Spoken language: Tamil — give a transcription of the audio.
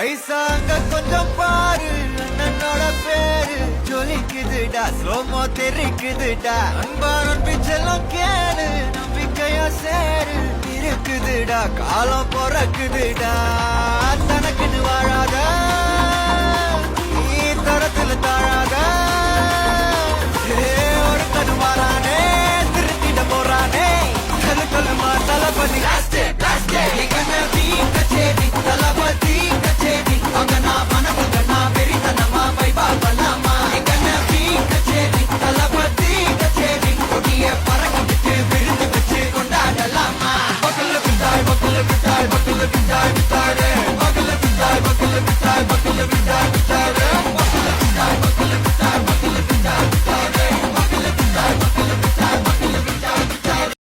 ஐசாங்க கொஞ்சம் பாரு அண்ணனோட பேரு ஜொலிக்குதுடா ஸ்லோமோ தெரிக்குதுடா அன்பாரன் பிச்செல்லாம் கேளு நம்பிக்கையா சேரு இருக்குதுடா காலம் பிறக்குதுடா தனக்குன்னு வாழாத நீ தரத்துல தாழாத ஒருத்தனு மாறானே திருத்திட போறானே கல்லு கல்லுமா தளபதி லாஸ்ட்